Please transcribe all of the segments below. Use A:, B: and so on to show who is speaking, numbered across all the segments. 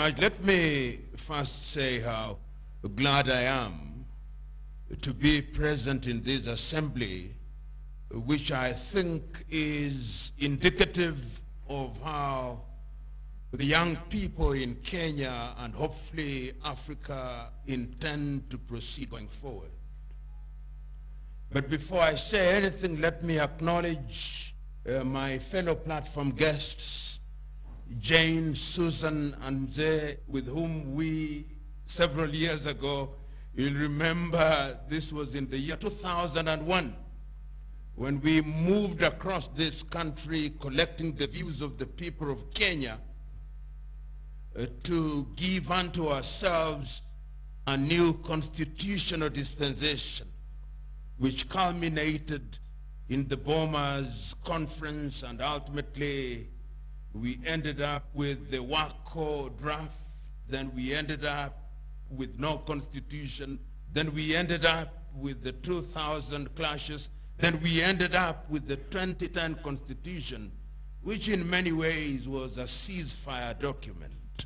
A: much. Let me first say how glad I am to be present in this assembly, which I think is indicative of how the young people in Kenya and hopefully Africa intend to proceed going forward. But before I say anything, let me acknowledge my fellow platform guests, Jane, Susan, and Jay, with whom we, several years ago, you'll remember this was in the year 2001, when we moved across this country collecting the views of the people of Kenya to give unto ourselves a new constitutional dispensation, which culminated in the Bomas Conference, and ultimately we ended up with the WACO draft, then we ended up with no constitution, then we ended up with the 2000 clashes, then we ended up with the 2010 constitution, which in many ways was a ceasefire document.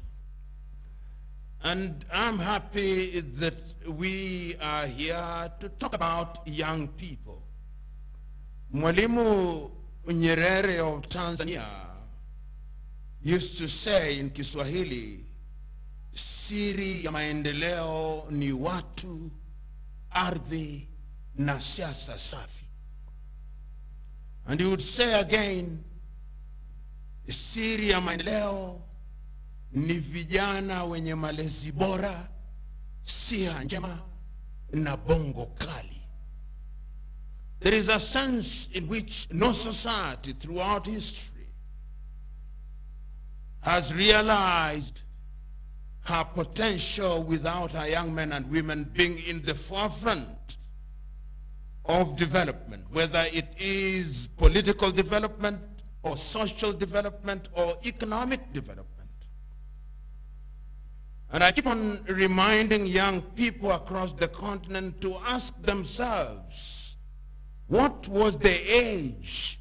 A: And I'm happy that we are here to talk about young people. Mwalimu Nyerere of Tanzania used to say in Kiswahili, siri ya maendeleo ni watu, ardhi, na siasa safi. And he would say again, siri ya maendeleo ni vijana wenye malezi bora, siha njema, na bongo kali. There is a sense in which no society throughout history has realized her potential without her young men and women being in the forefront of development, whether it is political development or social development or economic development. And I keep on reminding young people across the continent to ask themselves, what was the age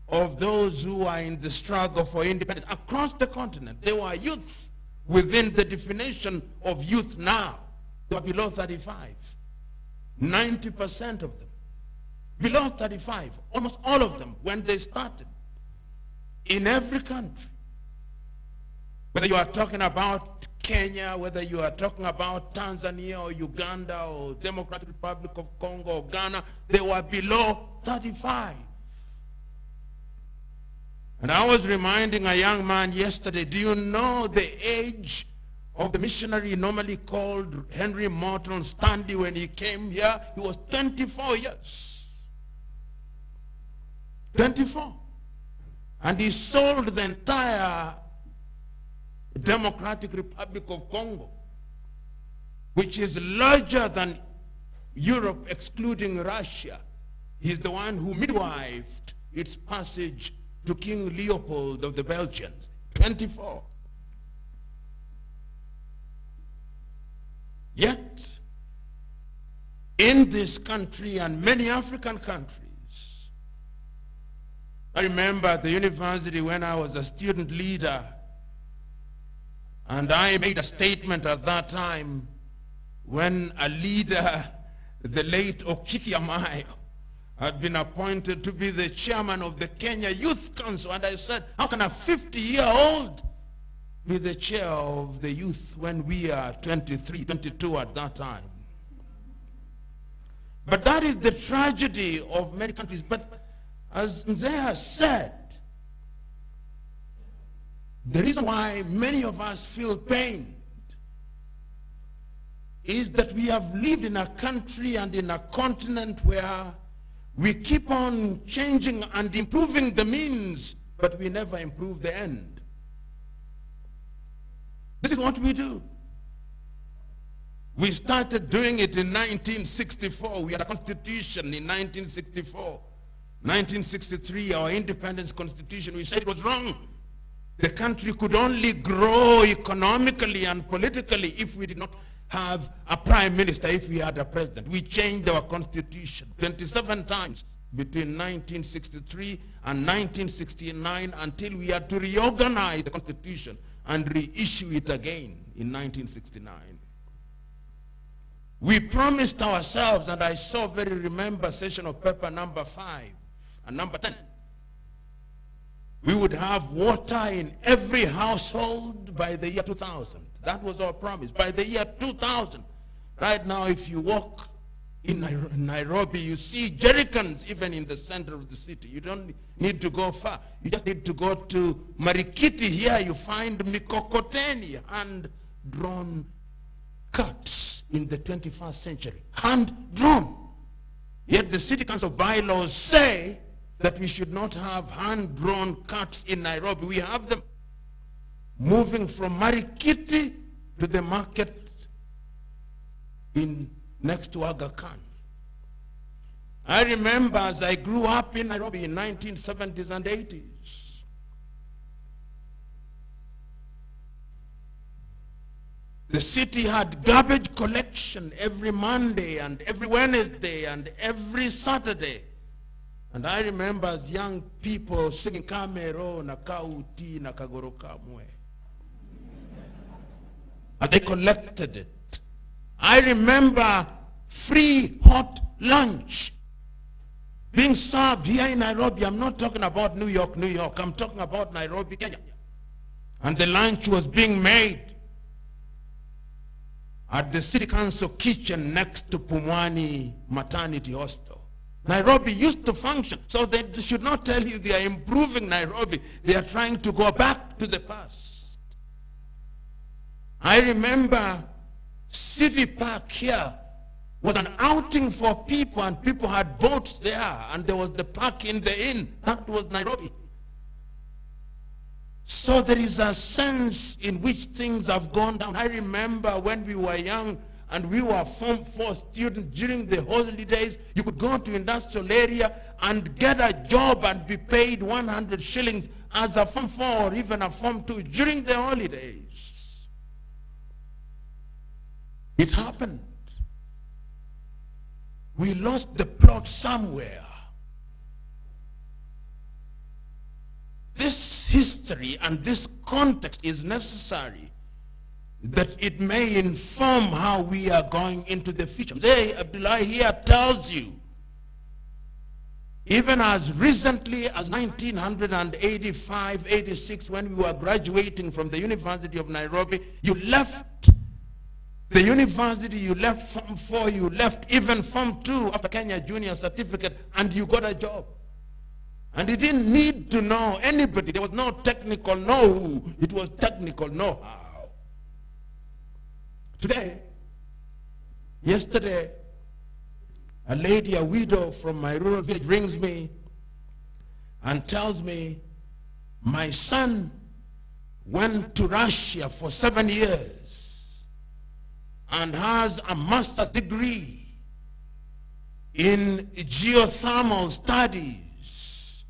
A: of those who are in the struggle for independence across the continent? They were youth within the definition of youth now. They were below 35. 90% of them. Below 35. Almost all of them when they started. In every country. Whether you are talking about Kenya, whether you are talking about Tanzania or Uganda or Democratic Republic of Congo or Ghana, they were below 35. And I was reminding a young man yesterday, do you know the age of the missionary normally called Henry Morton Stanley when he came here? He was 24 years. 24. And he sold the entire Democratic Republic of Congo, which is larger than Europe excluding Russia. He's the one who midwifed its passage to King Leopold of the Belgians. 24. Yet, in this country and many African countries, I remember at the university when I was a student leader, and I made a statement at that time when a leader, the late Okiki Amayo, had been appointed to be the chairman of the Kenya Youth Council. And I said, how can a 50-year-old be the chair of the youth when we are 23, 22 at that time? But that is the tragedy of many countries. But as Mzee has said, the reason why many of us feel pain is that we have lived in a country and in a continent where we keep on changing and improving the means, but we never improve the end. This is what we do. We started doing it in 1964. We had a constitution in 1964. 1963, our independence constitution, we said it was wrong. The country could only grow economically and politically if we did not have a prime minister, if we had a president. We changed our constitution 27 times between 1963 and 1969 until we had to reorganize the constitution and reissue it again in 1969. We promised ourselves, and I so very remember session of paper number 5 and number 10, we would have water in every household by the year 2000. That was our promise, by the year 2000. Right now, if you walk in Nairobi, you see jerrycans even in the center of the city. You don't need to go far. You just need to go to Marikiti. Here you find mikokoteni, hand-drawn carts in the 21st century. Hand-drawn. Yet the City Council bylaws say that we should not have hand-drawn carts in Nairobi. We have them moving from Marikiti to the market next to Aga Khan. I remember as I grew up in Nairobi in 1970s and 80s, the city had garbage collection every Monday and every Wednesday and every Saturday. And I remember as young people singing Kamero na Kauti na Kagoroka Mwe. And they collected it. I remember free hot lunch being served here in Nairobi. I'm not talking about New York. I'm talking about Nairobi, Kenya. And the lunch was being made at the City Council kitchen next to Pumwani Maternity Hospital. Nairobi used to function, so they should not tell you they are improving Nairobi. They are trying to go back to the past. I remember City Park here was an outing for people, and people had boats there, and there was the park in the inn. That was Nairobi. So there is a sense in which things have gone down. I remember when we were young and we were Form 4 students during the holidays, you could go to industrial area and get a job and be paid 100 shillings as a Form 4 or even a Form 2 during the holidays. It happened. We lost the plot somewhere. This history and this context is necessary that it may inform how we are going into the future. Mzee Abdullah here tells you, even as recently as 1985, 86, when we were graduating from the University of Nairobi, you left the university, you left Form 4, you left even Form 2 after Kenya Junior Certificate, and you got a job. And you didn't need to know anybody. There was no technical know-how. It was technical know-how. Yesterday, a lady, a widow from my rural village, rings me and tells me, my son went to Russia for 7 years and has a master's degree in geothermal studies.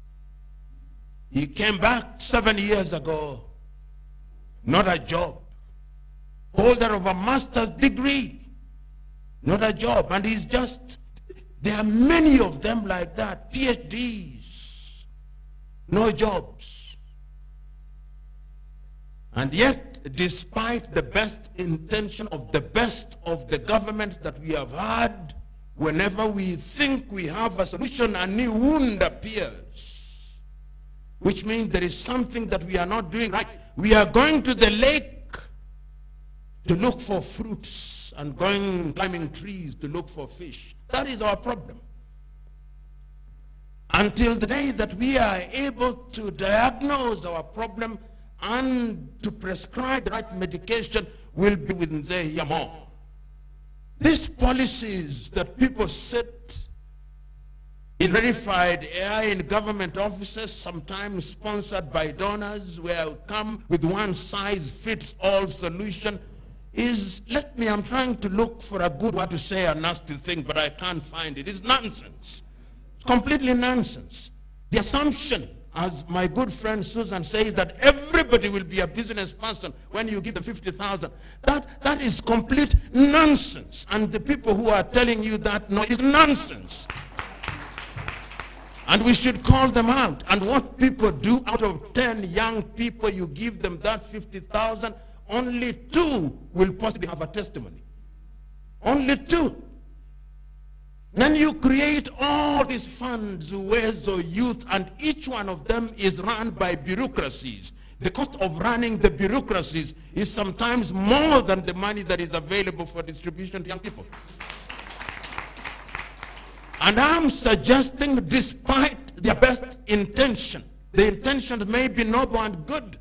A: He came back 7 years ago, not a job. Holder of a master's degree, not a job. And he's just, there are many of them like that, PhDs, no jobs. And yet, despite the best intention of the governments that we have had, whenever we think we have a solution, a new wound appears, which means there is something that we are not doing right. We are going to the lake to look for fruits and going climbing trees to look for fish. That is our problem. Until the day that we are able to diagnose our problem and to prescribe the right medication, will be with Mzee Yamo. These policies that people sit in verified AI in government offices, sometimes sponsored by donors, where come with one-size-fits-all solution, is, I'm trying to look for a good word to say a nasty thing, but I can't find it. It's nonsense. It's completely nonsense. The assumption, as my good friend Susan says, that everybody will be a business person when you give them 50,000. That is complete nonsense. And the people who are telling you that, no, it's nonsense. And we should call them out. And what people do, out of 10 young people, you give them that 50,000, only 2 will possibly have a testimony. Only 2. Then you create all these funds, Uwezo Youth, and each one of them is run by bureaucracies. The cost of running the bureaucracies is sometimes more than the money that is available for distribution to young people. And I'm suggesting, despite their best intention, the intentions may be noble and good,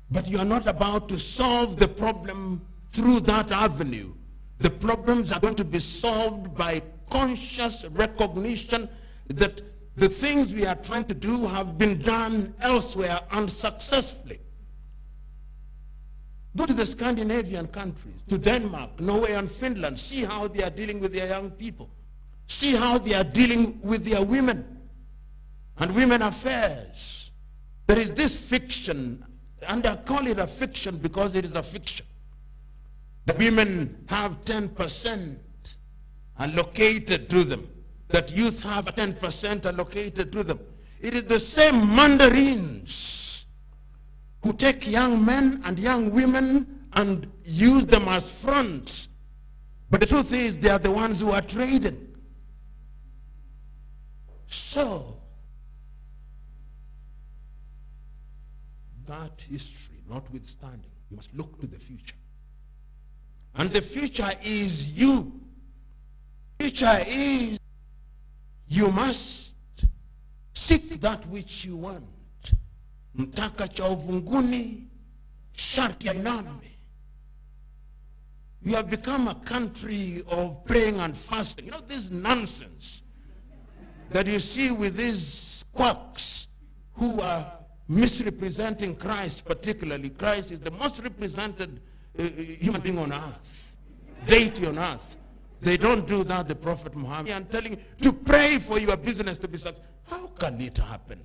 A: but you are not about to solve the problem through that avenue. The problems are going to be solved by conscious recognition that the things we are trying to do have been done elsewhere unsuccessfully. Go to the Scandinavian countries, to Denmark, Norway, and Finland. See how they are dealing with their young people. See how they are dealing with their women and women affairs. There is this fiction, and I call it a fiction because it is a fiction. The women have 10% allocated to them. That youth have 10% allocated to them. It is the same mandarins who take young men and young women and use them as fronts. But the truth is, they are the ones who are trading. So, that history notwithstanding, you must look to the future. And the future is you. Future is you must seek that which you want. Mtaka cha uvunguni, sharti ainame. We have become a country of praying and fasting. You know this nonsense that you see with these quacks who are misrepresenting Christ particularly. Christ is the most represented human being on earth, deity on earth. They don't do that, the Prophet Muhammad. I'm telling you to pray for your business to be successful. How can it happen?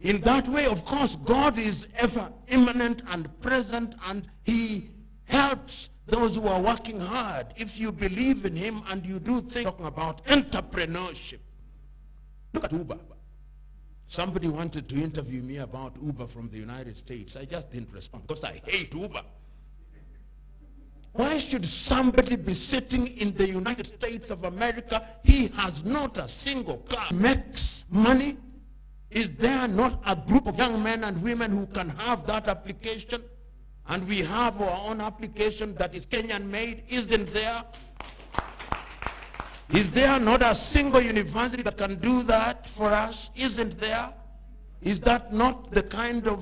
A: In that way, of course, God is ever immanent and present, and he helps those who are working hard. If you believe in him and you do things, talking about entrepreneurship. Look at Uber. Somebody wanted to interview me about Uber from the United States. I just didn't respond because I hate Uber. Why should somebody be sitting in the United States of America? He has not a single car. Makes money. Is there not a group of young men and women who can have that application? And we have our own application that is Kenyan made. Isn't there? Is there not a single university that can do that for us? Isn't there? Is that not the kind of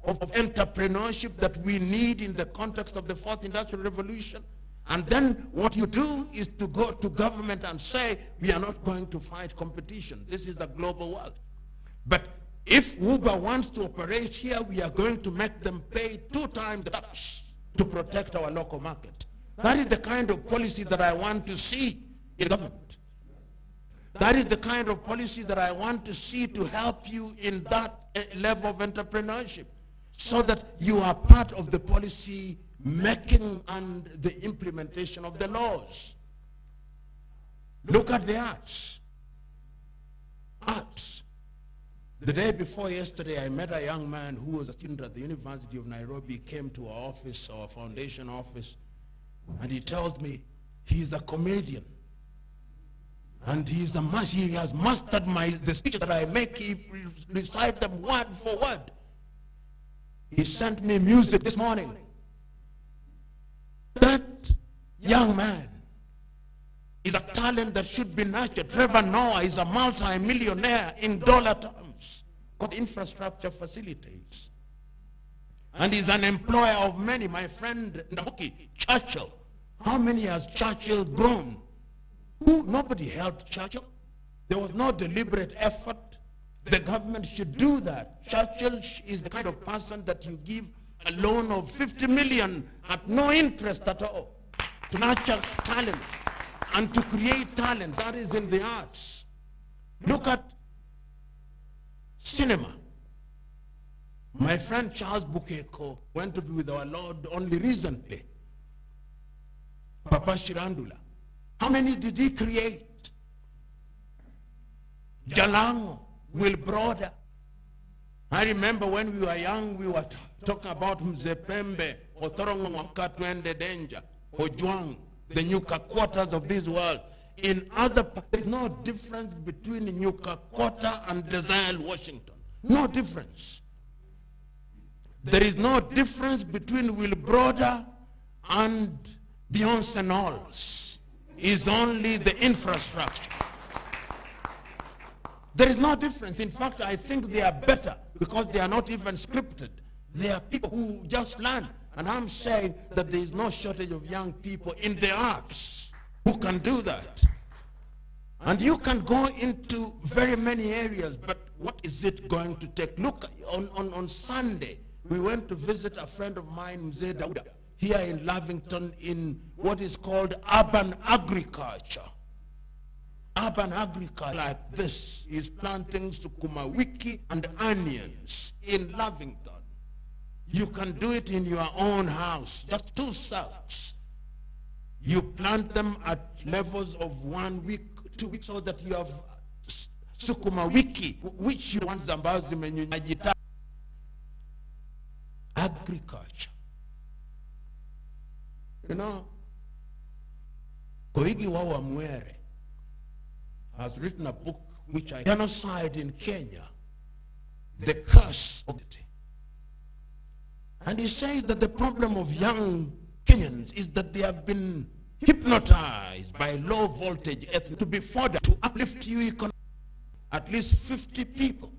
A: entrepreneurship that we need in the context of the fourth industrial revolution? And then what you do is to go to government and say, we are not going to fight competition. This is a global world. But if Uber wants to operate here, we are going to make them pay 2 times the tax to protect our local market. That is the kind of policy that I want to see in government. That is the kind of policy that I want to see to help you in that level of entrepreneurship, so that you are part of the policy making and the implementation of the laws. Look at the arts. Arts. The day before yesterday, I met a young man who was a student at the University of Nairobi. He came to our office, our foundation office, and he tells me he's a comedian. And he has mastered the speeches that I make. He recites them word for word. He sent me music this morning. That young man is a talent that should be nurtured. Trevor Noah is a multi-millionaire in dollar terms. What infrastructure facilitates. And he's an employer of many. My friend Namuki, Churchill. How many has Churchill grown? Nobody helped Churchill. There was no deliberate effort. The government should do that. Churchill is the kind of person that you give a loan of 50 million at no interest at all to nurture talent and to create talent. That is in the arts. Look at cinema. My friend Charles Bukeko went to be with our Lord only recently. Papa Shirandula. How many did he create? Jalango, Wilbroda. I remember when we were young, we were talking about Mzepembe, Othorongo Mwakatwende Danger, Ojwang, the Nyuka quarters of this world. In other parts, there's no difference between Nyuka Quarter and Desire, Washington. No difference. There is no difference between Wilbroda and Beyonce Knowles. It's only the infrastructure. There is no difference. In fact, I think they are better because they are not even scripted. They are people who just learn. And I'm saying that there is no shortage of young people in the arts who can do that. And you can go into very many areas, but what is it going to take? Look, on Sunday, we went to visit a friend of mine, Mzee Dauda, here in Lavington in what is called urban agriculture. Urban agriculture like this is planting sukuma wiki and onions in Lavington. You can do it in your own house, just 2 sacks. You plant them at levels of 1 week, 2 weeks, so that you have sukuma wiki, which you want zambazi menyunyajita. Agriculture. You know, Koigi Wawa Mwere has written a book which I genocide in Kenya, the curse of it. And he says that the problem of young Kenyans is that they have been hypnotized by low voltage ethnic to be furthered to uplift you economically. At least 50 people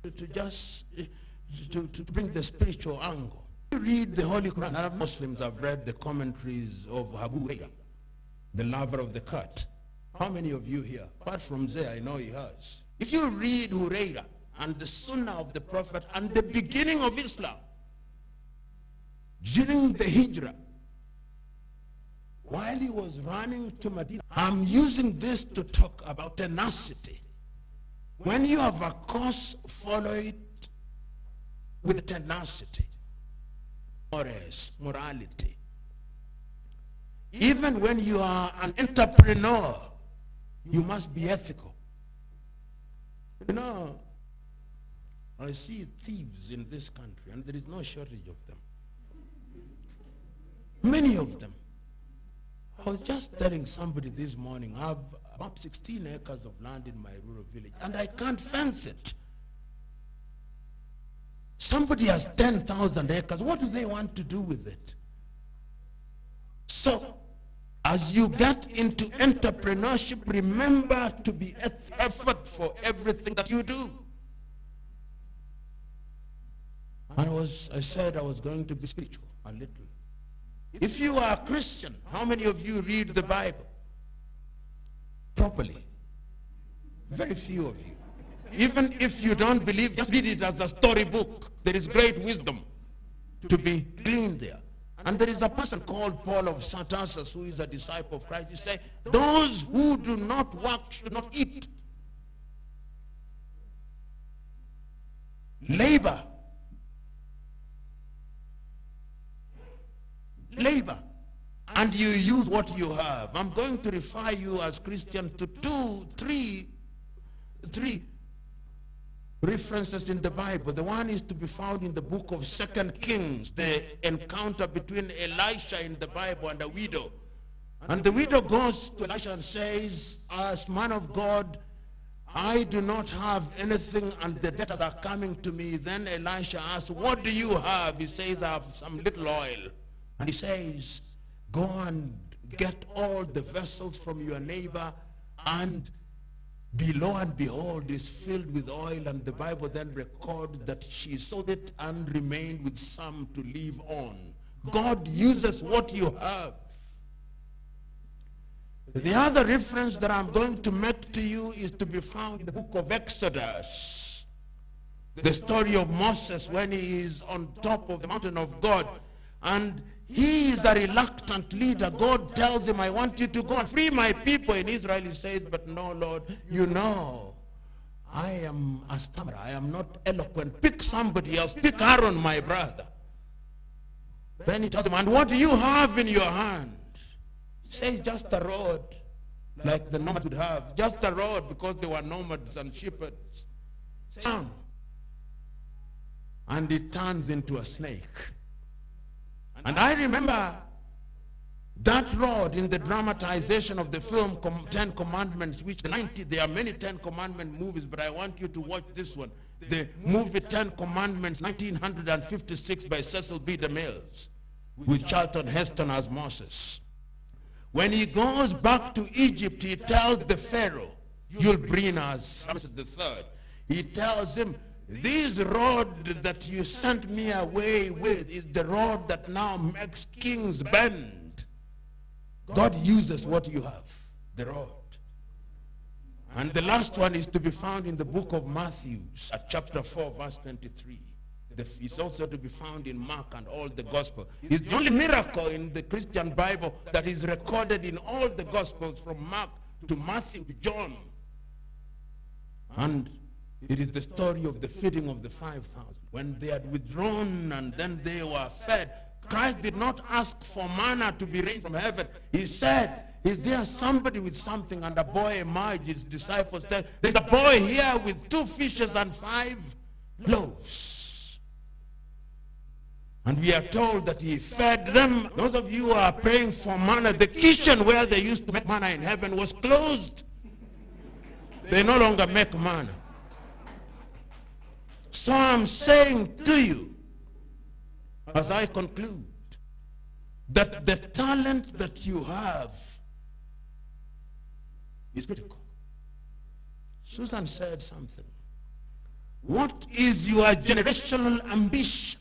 A: to bring the spiritual angle. You read the Holy Quran. Arab Muslims have read the commentaries of Abu Hurairah, the lover of the cat. How many of you here? Apart from Zay, I know he has. If you read Hurairah and the Sunnah of the Prophet and the beginning of Islam, during the Hijrah, while he was running to Medina, I'm using this to talk about tenacity. When you have a course, follow it with tenacity, morality. Even when you are an entrepreneur, you must be ethical. You know, I see thieves in this country, and there is no shortage of them. Many of them. I was just telling somebody this morning, I have about 16 acres of land in my rural village, and I can't fence it. Somebody has 10,000 acres. What do they want to do with it? So, as you get into entrepreneurship, remember to be effort for everything that you do. I said I was going to be spiritual a little. If you are a Christian, how many of you read the Bible properly? Very few of you. Even if you don't believe, just read it as a storybook. There is great wisdom to be gleaned there. And there is a person called Paul of Tarsus who is a disciple of Christ. He says, those who do not work should not eat. Labor. Labor. And you use what you have. I'm going to refer you as Christians to three references in the Bible. The one is to be found in the book of 2 Kings, the encounter between Elisha in the Bible and a widow. And the widow goes to Elisha and says, as man of God, I do not have anything and the debtors are coming to me. Then Elisha asks, what do you have? He says, I have some little oil. And he says, go and get all the vessels from your neighbor, and below and behold is filled with oil. And the Bible then records that she sold it and remained with some to live on. God uses what you have. The other reference that I'm going to make to you is to be found in the book of Exodus. The story of Moses when he is on top of the mountain of God. And he is a reluctant leader. God tells him, I want you to go and free my people in Israel. He says, but no, Lord, you know, I am a stammerer. I am not eloquent. Pick somebody else. Pick Aaron, my brother. Then he tells him, and what do you have in your hand? He says, just a rod. like the nomads would have, just a rod because they were nomads and shepherds. Down. And it turns into a snake. And I remember that rod in the dramatization of the film Ten Commandments, which there are many 10 Commandment movies, but I want you to watch this one. The movie 10 Commandments, 1956 by Cecil B. DeMille, with Charlton Heston as Moses. When he goes back to Egypt, he tells the Pharaoh, you'll bring us, Ramses III. He tells him, this rod that you sent me away with is the rod that now makes kings bend. God uses what you have, the rod. And the last one is to be found in the book of Matthew, at chapter 4, verse 23. It's also to be found in Mark and all the Gospels. It's the only miracle in the Christian Bible that is recorded in all the Gospels, from Mark to Matthew to John. And it is the story of the feeding of the 5,000. When they had withdrawn and then they were fed, Christ did not ask for manna to be rained from heaven. He said, is there somebody with something? And a boy emerged. His disciples said, there's a boy here with 2 fishes and 5 loaves. And we are told that he fed them. Those of you who are praying for manna, the kitchen where they used to make manna in heaven was closed. They no longer make manna. So I'm saying to you, as I conclude, that the talent that you have is critical. Susan said something. What is your generational ambition?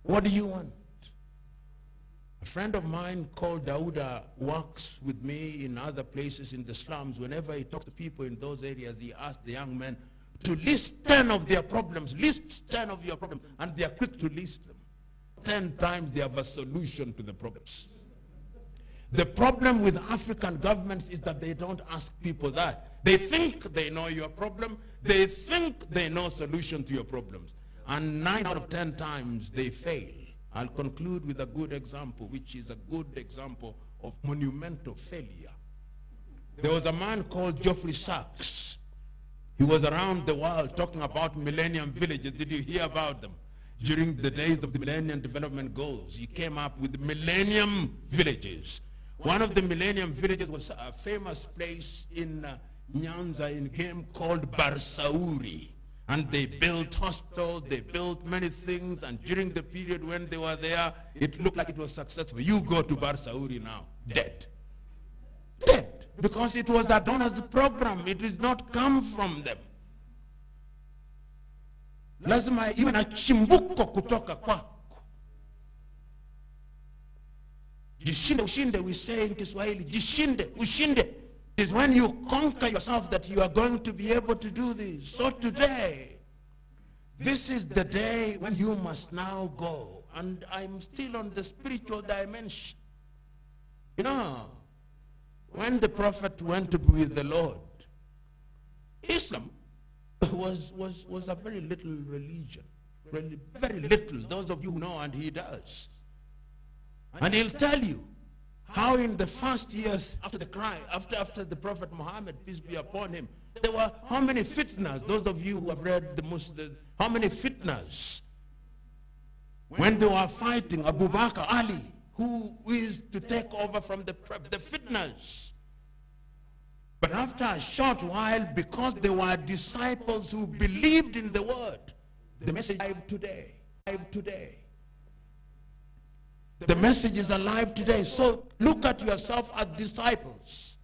A: What do you want? A friend of mine called Dauda works with me in other places in the slums. Whenever he talks to people in those areas, he asks the young men to list 10 of their problems. List 10 of your problems. And they are quick to list them. 10 times they have a solution to the problems. The problem with African governments is that they don't ask people that. They think they know your problem. They think they know solution to your problems. And 9 out of 10 times they fail. I'll conclude with a good example, which is a good example of monumental failure. There was a man called Geoffrey Sachs. He was around the world talking about millennium villages. Did you hear about them? During the days of the Millennium Development Goals, he came up with millennium villages. One of the millennium villages was a famous place in Nyanza in game called Barsauri. And they built hospitals, they built many things, and during the period when they were there, it looked like it was successful. You go to Barsauri now, dead. Dead. Because it was a donors program. It did not come from them. Lazima iwe na chimbuko kutoka kwako. Jishinde ushinde, we say in Kiswahili. Jishinde ushinde. It is when you conquer yourself that you are going to be able to do this. So today, this is the day when you must now go. And I'm still on the spiritual dimension. You know, when the prophet went to be with the Lord, Islam was a very little religion. Really, very little. Those of you who know, and he does. And he'll tell you how in the first years after the after the Prophet Muhammad, peace be upon him, there were how many fitnas? Those of you who have read the Muslim, how many fitnas? When they were fighting Abu Bakr, Ali, who is to take over from the fitnas. But after a short while, because they were disciples who believed in the word, the message is alive today. The message is alive today. So look at yourself as disciples.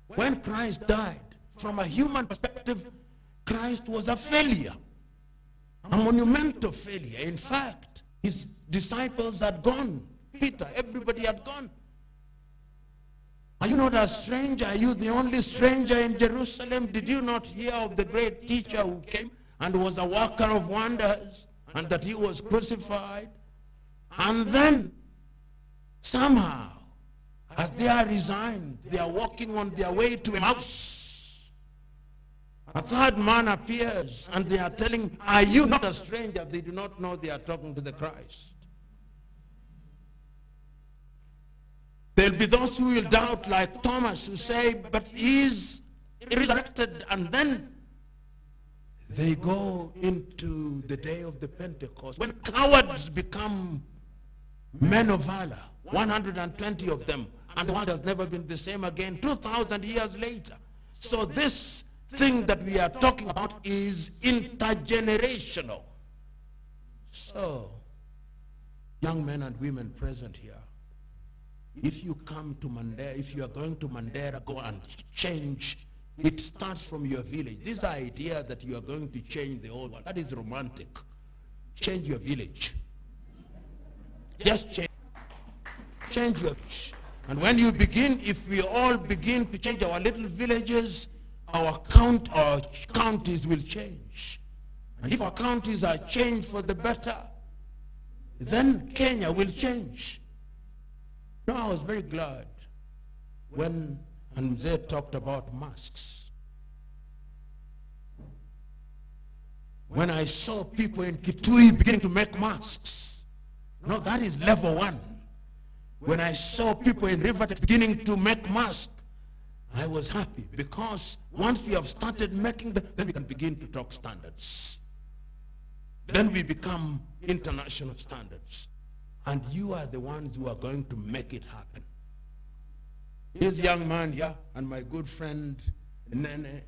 A: When Christ died, from a human perspective, Christ was a failure, a monumental failure. In fact, his disciples had gone. Peter, everybody had gone. Are you not a stranger? Are you the only stranger in Jerusalem? Did you not hear of the great teacher who came and was a worker of wonders, and that he was crucified? And then, somehow, as they are resigned, they are walking on their way to Emmaus. A third man appears, and they are telling, are you not a stranger? They do not know they are talking to the Christ. There'll be those who will doubt, like Thomas, who say, but he's resurrected, and then they go into the day of the Pentecost, when cowards become men of valor, 120 of them, and the world has never been the same again 2,000 years later. So this thing that we are talking about is intergenerational. So, young men and women present here, if you come to Mandera, if you are going to Mandera, go and change. It starts from your village. This idea that you are going to change the whole world, that is romantic. Change your village. Just change your village. And when you begin, if we all begin to change our little villages, our counties will change. And if our counties are changed for the better, then Kenya will change. You know, I was very glad when they talked about masks. When I saw people in Kitui beginning to make masks, no, that is level 1. When I saw people in Riverton beginning to make masks, I was happy, because once we have started making them, then we can begin to talk standards. Then we become international standards. And you are the ones who are going to make it happen. This young man here and my good friend Nene,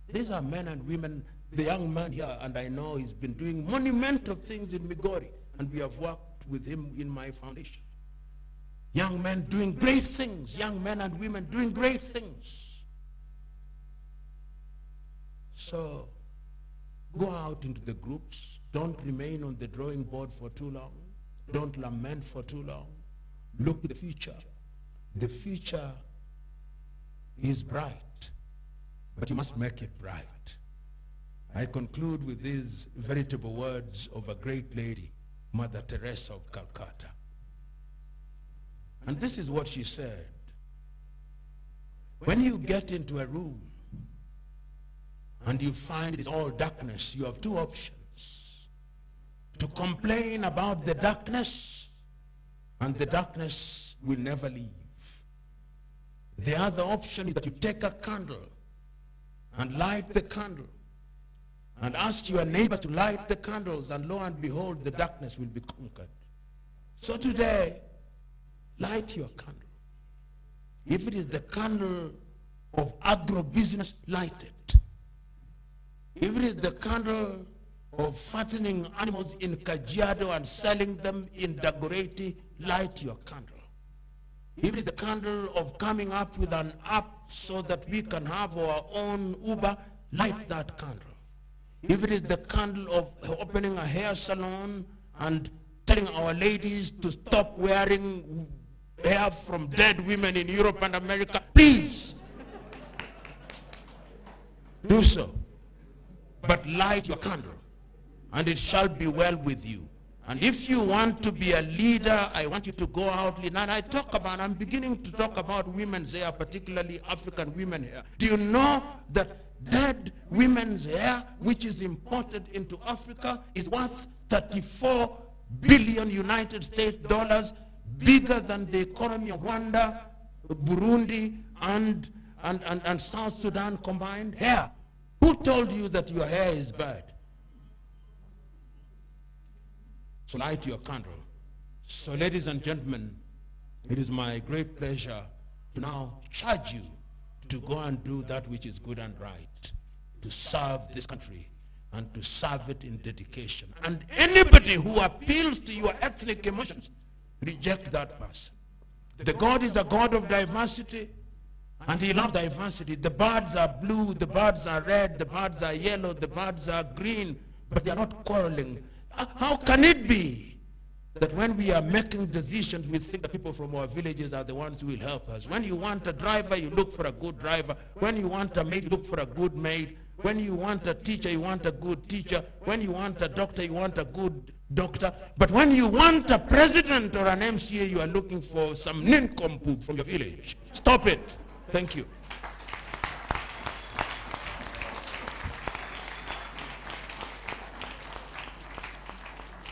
A: these are men and women. The young man here, and I know he's been doing monumental things in Migori, and we have worked with him in my foundation. Young men doing great things, young men and women doing great things. So go out into the groups. Don't remain on the drawing board for too long. Don't lament for too long. Look at the future. The future is bright, but you must make it bright. I conclude with these veritable words of a great lady, Mother Teresa of Calcutta. And this is what she said. When you get into a room and you find it's all darkness, you have two options. To complain about the darkness, and the darkness will never leave. The other option is that you take a candle and light the candle and ask your neighbor to light the candles, and lo and behold, the darkness will be conquered. So today, light your candle. If it is the candle of agro-business, light it. If it is the candle of fattening animals in Kajiado and selling them in Dagoretti, light your candle. If it is the candle of coming up with an app so that we can have our own Uber, light that candle. If it is the candle of opening a hair salon and telling our ladies to stop wearing hair from dead women in Europe and America, please do so. But light your candle, and it shall be well with you. And if you want to be a leader, I want you to go out. And I'm beginning to talk about women's hair, particularly African women hair. Do you know that dead women's hair, which is imported into Africa, is worth 34 billion United States dollars, bigger than the economy of Rwanda, Burundi, and South Sudan combined? Hair. Who told you that your hair is bad? So light your candle. So ladies and gentlemen, it is my great pleasure to now charge you to go and do that which is good and right, to serve this country and to serve it in dedication. And anybody who appeals to your ethnic emotions, reject that person. The God is a God of diversity, and he loves diversity. The birds are blue, the birds are red, the birds are yellow, the birds are green, but they are not quarreling. How can it be that when we are making decisions, we think that people from our villages are the ones who will help us? When you want a driver, you look for a good driver. When you want a maid, you look for a good maid. When you want a teacher, you want a good teacher. When you want a doctor, you want a good doctor. But when you want a president or an MCA, you are looking for some nincompoop from your village. Stop it. Thank you.